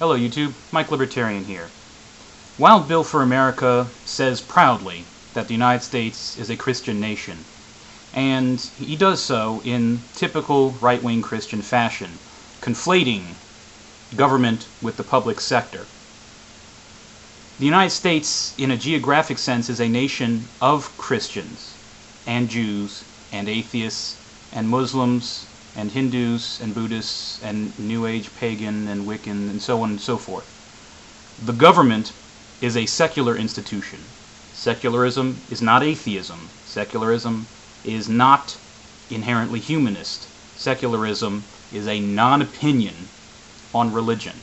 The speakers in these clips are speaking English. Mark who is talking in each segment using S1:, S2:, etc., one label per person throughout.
S1: Hello YouTube, MikeLibertarian here. Wild Bill for America says proudly that the United States is a Christian nation, and he does so in typical right-wing Christian fashion, conflating government with the public sector. The United States, in a geographic sense, is a nation of Christians, and Jews, and atheists, and Muslims, and Hindus, and Buddhists, and New Age pagan, and Wiccan, and so on and so forth. The government is a secular institution. Secularism is not atheism. Secularism is not inherently humanist. Secularism is a non-opinion on religion.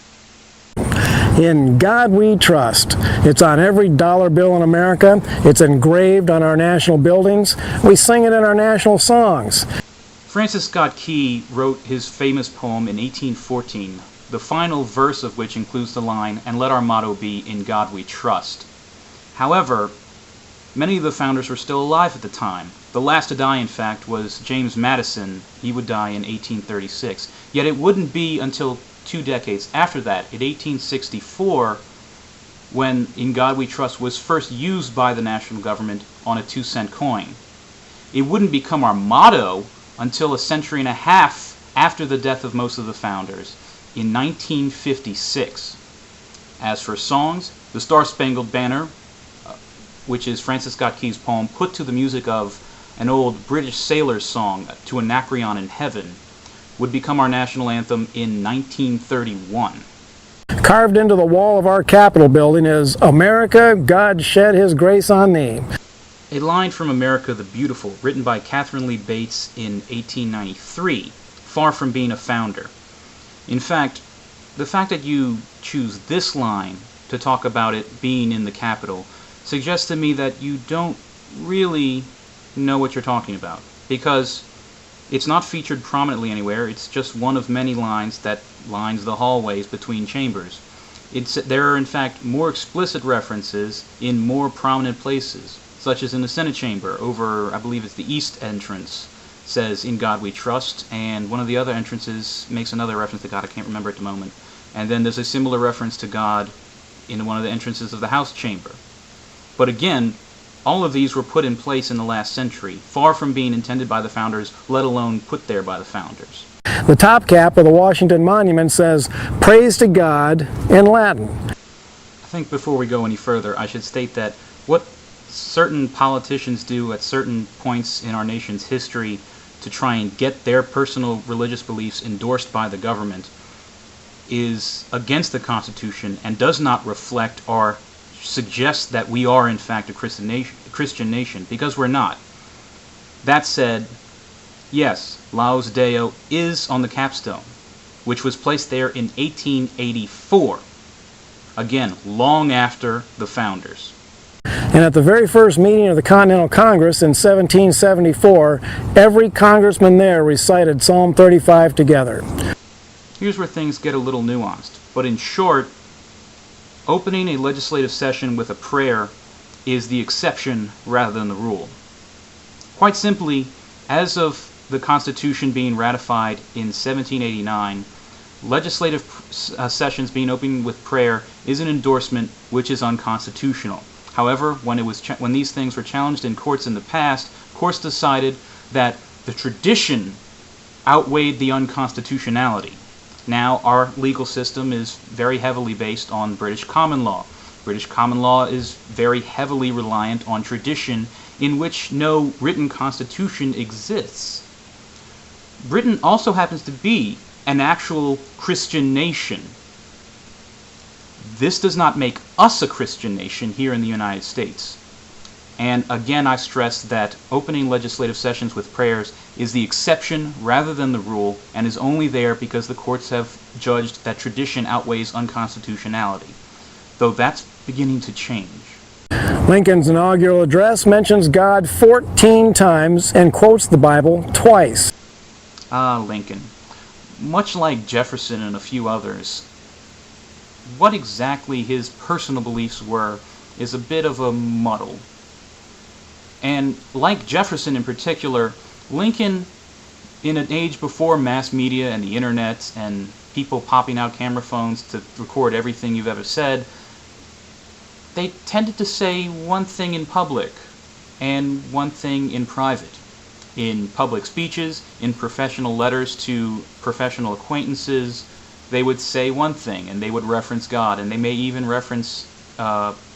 S2: In God we trust. It's on every dollar bill in America. It's engraved on our national buildings. We sing it in our national songs.
S1: Francis Scott Key wrote his famous poem in 1814, the final verse of which includes the line, "And let our motto be, in God we trust." However, many of the founders were still alive at the time. The last to die, in fact, was James Madison. He would die in 1836. Yet it wouldn't be until 2 decades after that, in 1864, when "In God We Trust" was first used by the national government on a 2-cent coin. It wouldn't become our motto until a century and a half after the death of most of the founders, in 1956. As for songs, the Star-Spangled Banner, which is Francis Scott Key's poem, put to the music of an old British sailor's song, "To Anacreon in Heaven," would become our national anthem in 1931.
S2: Carved into the wall of our Capitol building is, "America, God shed His grace on thee."
S1: A line from America the Beautiful, written by Catherine Lee Bates in 1893, far from being a founder. In fact, the fact that you choose this line to talk about it being in the Capitol suggests to me that you don't really know what you're talking about, because it's not featured prominently anywhere. It's just one of many lines that lines the hallways between chambers. There are in fact more explicit references in more prominent places, such as in the Senate chamber over, I believe it's the east entrance, says "In God We Trust," and one of the other entrances makes another reference to God. I can't remember at the moment. And then there's a similar reference to God in one of the entrances of the House chamber. But again, all of these were put in place in the last century, far from being intended by the founders, let alone put there by the founders.
S2: The top cap of the Washington Monument says, "Praise to God," in Latin.
S1: I think before we go any further, I should state that what certain politicians do at certain points in our nation's history to try and get their personal religious beliefs endorsed by the government is against the Constitution and does not reflect or suggest that we are in fact a Christian nation, because we're not. That said, yes, Laus Deo is on the capstone, which was placed there in 1884, again, long after the founders.
S2: And at the very first meeting of the Continental Congress in 1774, every congressman there recited Psalm 35 together.
S1: Here's where things get a little nuanced, but in short, opening a legislative session with a prayer is the exception rather than the rule. Quite simply, as of the Constitution being ratified in 1789, legislative sessions being opened with prayer is an endorsement which is unconstitutional. However, when these things were challenged in courts in the past, courts decided that the tradition outweighed the unconstitutionality. Now, our legal system is very heavily based on British common law. British common law is very heavily reliant on tradition, in which no written constitution exists. Britain also happens to be an actual Christian nation. This does not make us a Christian nation here in the United States. And again, I stress that opening legislative sessions with prayers is the exception rather than the rule, and is only there because the courts have judged that tradition outweighs unconstitutionality, though that's beginning to change.
S2: Lincoln's inaugural address mentions God 14 times and quotes the Bible twice.
S1: Lincoln. Much like Jefferson and a few others, what exactly his personal beliefs were is a bit of a muddle. And like Jefferson in particular, Lincoln, in an age before mass media and the internet and people popping out camera phones to record everything you've ever said, they tended to say one thing in public and one thing in private. In public speeches, in professional letters to professional acquaintances, they would say one thing, and they would reference God, and they may even reference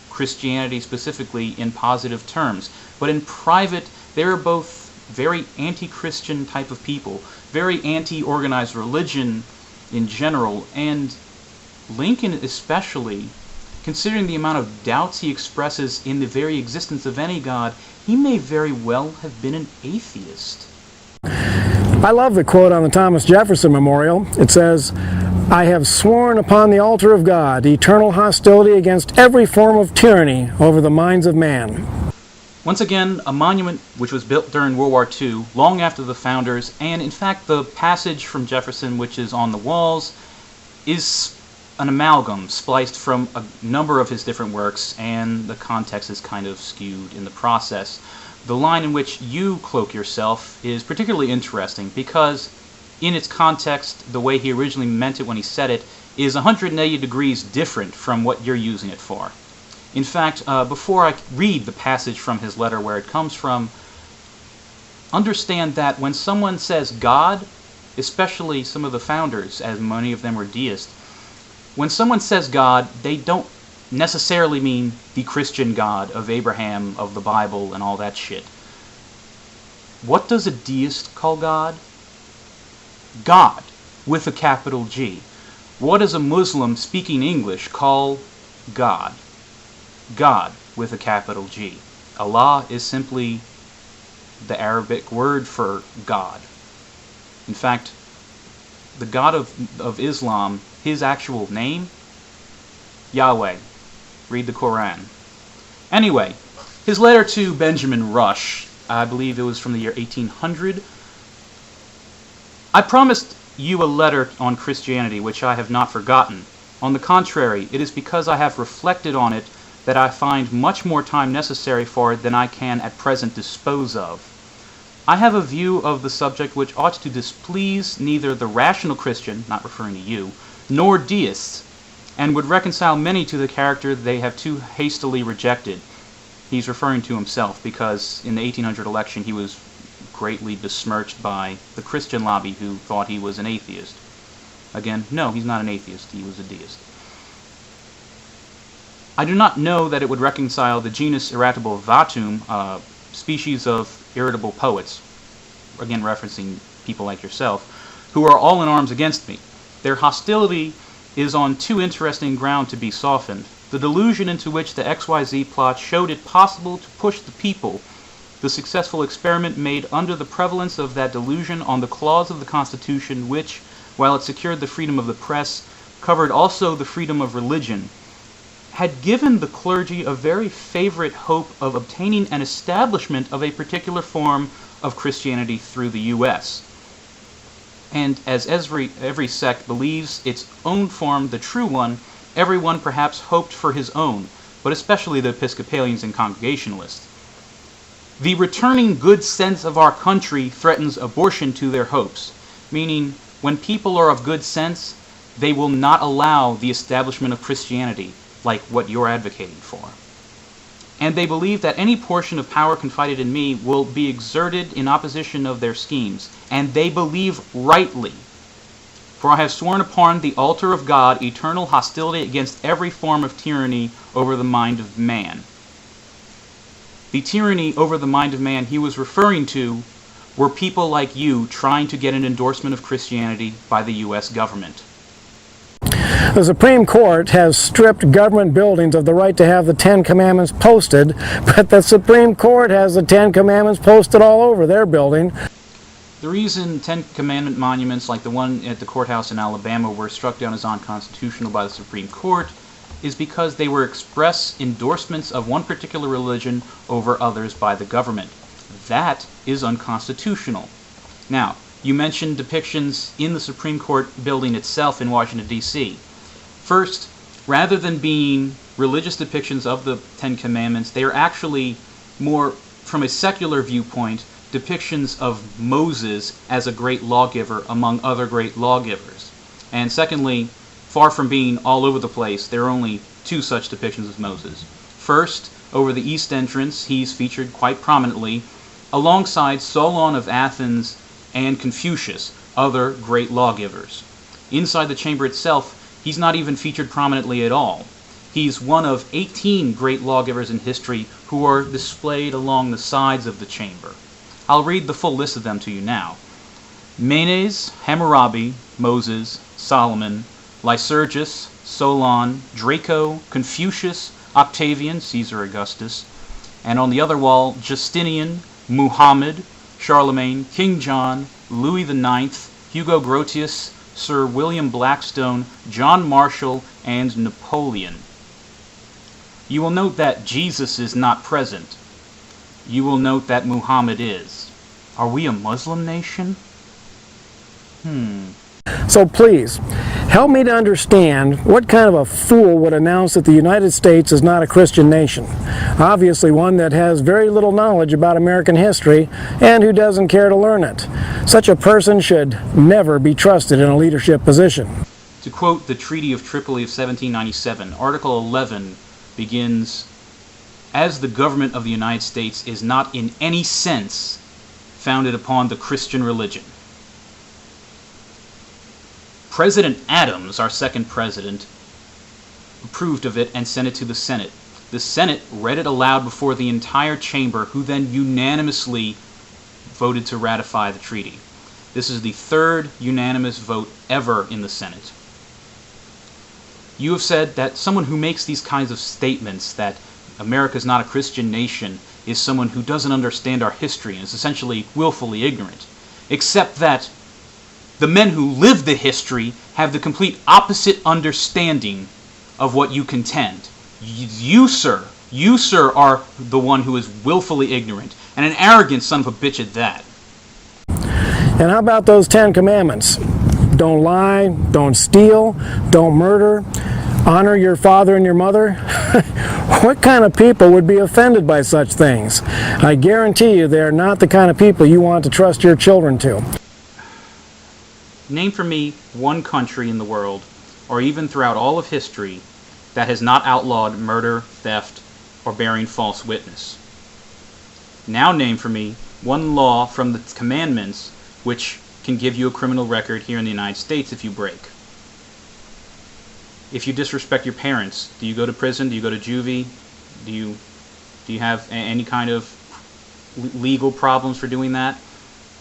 S1: Christianity specifically in positive terms. But in private, they are both very anti-Christian type of people, very anti-organized religion in general, and Lincoln especially, considering the amount of doubts he expresses in the very existence of any God, he may very well have been an atheist.
S2: I love the quote on the Thomas Jefferson Memorial. It says, "I have sworn upon the altar of God eternal hostility against every form of tyranny over the minds of man."
S1: Once again, a monument which was built during World War II, long after the founders, and in fact the passage from Jefferson which is on the walls is an amalgam spliced from a number of his different works, and the context is kind of skewed in the process. The line in which you cloak yourself is particularly interesting because in its context, the way he originally meant it when he said it is 180 degrees different from what you're using it for. In fact, before I read the passage from his letter where it comes from, understand that when someone says God, especially some of the founders, as many of them were deists, when someone says God, they don't necessarily mean the Christian God of Abraham, of the Bible, and all that shit. What does a deist call God? God, with a capital G. What does a Muslim speaking English call God? God, with a capital G. Allah is simply the Arabic word for God. In fact, the God of Islam, his actual name, Yahweh. Read the Quran. Anyway, his letter to Benjamin Rush, I believe it was from the year 1800. I promised you a letter on Christianity, which I have not forgotten. On the contrary, it is because I have reflected on it that I find much more time necessary for it than I can at present dispose of. I have a view of the subject which ought to displease neither the rational Christian, not referring to you, nor deists, and would reconcile many to the character they have too hastily rejected. He's referring to himself because in the 1800 election he was greatly besmirched by the Christian lobby who thought he was an atheist. Again, no, he's not an atheist, he was a deist. I do not know that it would reconcile the genus irritabilitatum, species of irritable poets, again referencing people like yourself, who are all in arms against me. Their hostility is on too interesting ground to be softened. The delusion into which the XYZ plot showed it possible to push the people, the successful experiment made under the prevalence of that delusion on the clause of the Constitution which, while it secured the freedom of the press, covered also the freedom of religion, had given the clergy a very favorite hope of obtaining an establishment of a particular form of Christianity through the U.S., and as every sect believes its own form, the true one, everyone perhaps hoped for his own, but especially the Episcopalians and Congregationalists. The returning good sense of our country threatens abortion to their hopes, meaning when people are of good sense, they will not allow the establishment of Christianity, like what you're advocating for. And they believe that any portion of power confided in me will be exerted in opposition of their schemes, and they believe rightly. For I have sworn upon the altar of God eternal hostility against every form of tyranny over the mind of man. The tyranny over the mind of man he was referring to were people like you trying to get an endorsement of Christianity by the U.S. government.
S2: The Supreme Court has stripped government buildings of the right to have the Ten Commandments posted, but the Supreme Court has the Ten Commandments posted all over their building.
S1: The reason Ten Commandment monuments like the one at the courthouse in Alabama were struck down as unconstitutional by the Supreme Court is because they were express endorsements of one particular religion over others by the government. That is unconstitutional. Now, you mentioned depictions in the Supreme Court building itself in Washington, D.C. First, rather than being religious depictions of the Ten Commandments, they are actually more, from a secular viewpoint, depictions of Moses as a great lawgiver among other great lawgivers. And secondly, far from being all over the place, there are only two such depictions of Moses. First, over the east entrance, he's featured quite prominently alongside Solon of Athens and Confucius, other great lawgivers. Inside the chamber itself, he's not even featured prominently at all. He's one of 18 great lawgivers in history who are displayed along the sides of the chamber. I'll read the full list of them to you now. Menes, Hammurabi, Moses, Solomon, Lycurgus, Solon, Draco, Confucius, Octavian, Caesar Augustus, and on the other wall, Justinian, Muhammad, Charlemagne, King John, Louis IX, Hugo Grotius, Sir William Blackstone, John Marshall, and Napoleon. You will note that Jesus is not present. You will note that Muhammad is. Are we a Muslim nation?
S2: So please, help me to understand what kind of a fool would announce that the United States is not a Christian nation. Obviously one that has very little knowledge about American history and who doesn't care to learn it. Such a person should never be trusted in a leadership position.
S1: To quote the Treaty of Tripoli of 1797, Article 11 begins, "As the government of the United States is not in any sense founded upon the Christian religion." President Adams, our second president, approved of it and sent it to the Senate. The Senate read it aloud before the entire chamber, who then unanimously voted to ratify the treaty. This is the third unanimous vote ever in the Senate. You have said that someone who makes these kinds of statements, that America is not a Christian nation, is someone who doesn't understand our history and is essentially willfully ignorant, except that the men who live the history have the complete opposite understanding of what you contend. You, sir, are the one who is willfully ignorant, and an arrogant son of a bitch at that.
S2: And how about those 10 commandments? Don't lie, don't steal, don't murder, honor your father and your mother. What kind of people would be offended by such things? I guarantee you they are not the kind of people you want to trust your children to.
S1: Name for me one country in the world, or even throughout all of history, that has not outlawed murder, theft, or bearing false witness. Now name for me one law from the commandments which can give you a criminal record here in the United States if you break. If you disrespect your parents, do you go to prison? Do you go to juvie? Do you have any kind of legal problems for doing that?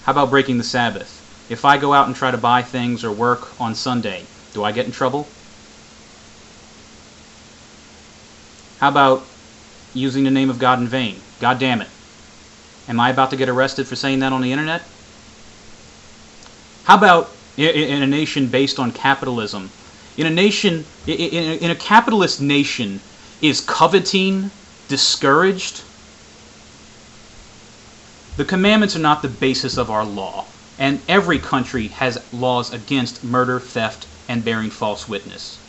S1: How about breaking the Sabbath? If I go out and try to buy things or work on Sunday, do I get in trouble? How about using the name of God in vain? God damn it. Am I about to get arrested for saying that on the internet? How about in a nation based on capitalism? In a capitalist nation, is coveting discouraged? The commandments are not the basis of our law. And every country has laws against murder, theft, and bearing false witness.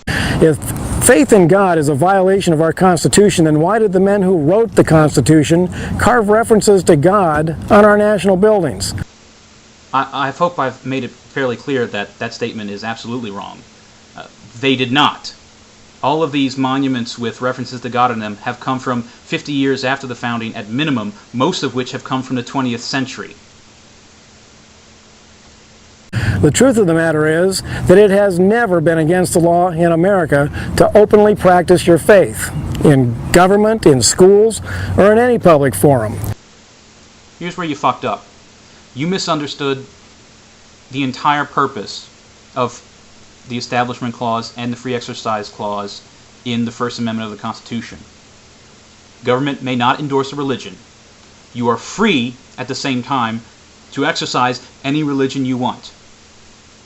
S2: If faith in God is a violation of our Constitution, then why did the men who wrote the Constitution carve references to God on our national buildings?
S1: I hope I've made it fairly clear that that statement is absolutely wrong. They did not. All of these monuments with references to God on them have come from 50 years after the founding at minimum, most of which have come from the 20th century.
S2: The truth of the matter is that it has never been against the law in America to openly practice your faith in government, in schools, or in any public forum.
S1: Here's where you fucked up. You misunderstood the entire purpose of the Establishment Clause and the Free Exercise Clause in the First Amendment of the Constitution. Government may not endorse a religion. You are free, at the same time, to exercise any religion you want.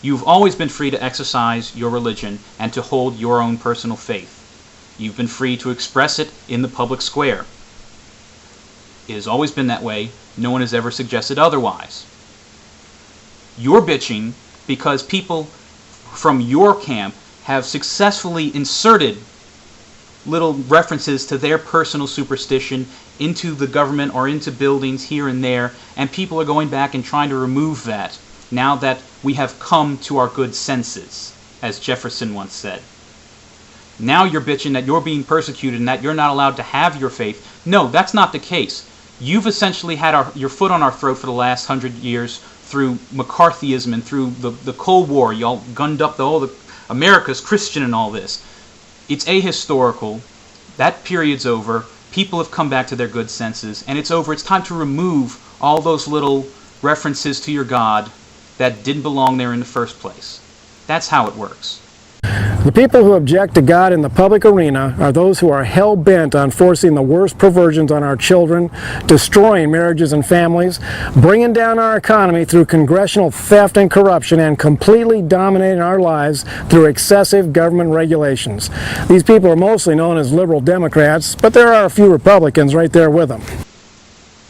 S1: You've always been free to exercise your religion and to hold your own personal faith. You've been free to express it in the public square. It has always been that way. No one has ever suggested otherwise. You're bitching because people from your camp have successfully inserted little references to their personal superstition into the government or into buildings here and there, and people are going back and trying to remove that now that we have come to our good senses, as Jefferson once said. Now you're bitching that you're being persecuted and that you're not allowed to have your faith. No, that's not the case. You've essentially had your foot on our throat for the last 100 years through McCarthyism and through the Cold War. Y'all gunned up the America's Christian and all this. It's ahistorical. That period's over. People have come back to their good senses, and it's over. It's time to remove all those little references to your God that didn't belong there in the first place. That's how it works.
S2: The people who object to God in the public arena are those who are hell-bent on forcing the worst perversions on our children, destroying marriages and families, bringing down our economy through congressional theft and corruption, and completely dominating our lives through excessive government regulations. These people are mostly known as liberal Democrats, but there are a few Republicans right there with them.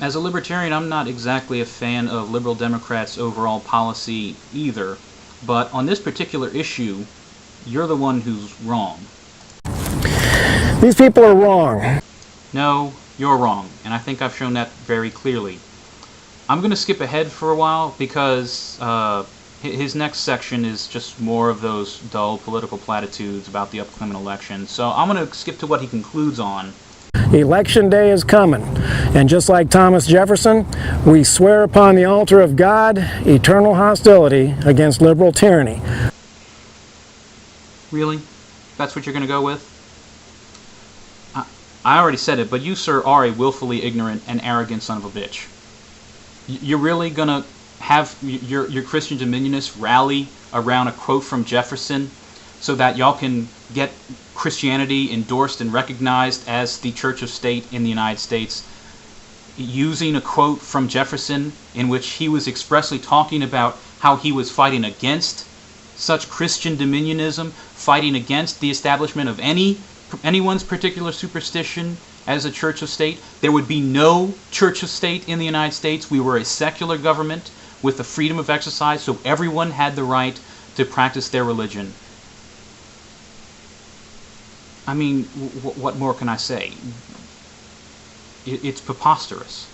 S1: As a libertarian, I'm not exactly a fan of liberal Democrats' overall policy either, but on this particular issue, you're the one who's wrong.
S2: These people are wrong.
S1: No, you're wrong, and I think I've shown that very clearly. I'm going to skip ahead for a while because his next section is just more of those dull political platitudes about the upcoming election. So I'm going to skip to what he concludes on.
S2: Election day is coming, and just like Thomas Jefferson, we swear upon the altar of God eternal hostility against liberal tyranny.
S1: Really? That's what you're going to go with? I already said it, but you, sir, are a willfully ignorant and arrogant son of a bitch. You're really going to have your Christian Dominionists rally around a quote from Jefferson so that y'all can get Christianity endorsed and recognized as the Church of State in the United States, using a quote from Jefferson in which he was expressly talking about how he was fighting against such Christian dominionism, fighting against the establishment of anyone's particular superstition as a church of state. There would be no church of state in the United States. We were a secular government with the freedom of exercise, so everyone had the right to practice their religion. I mean, what more can I say? It's preposterous.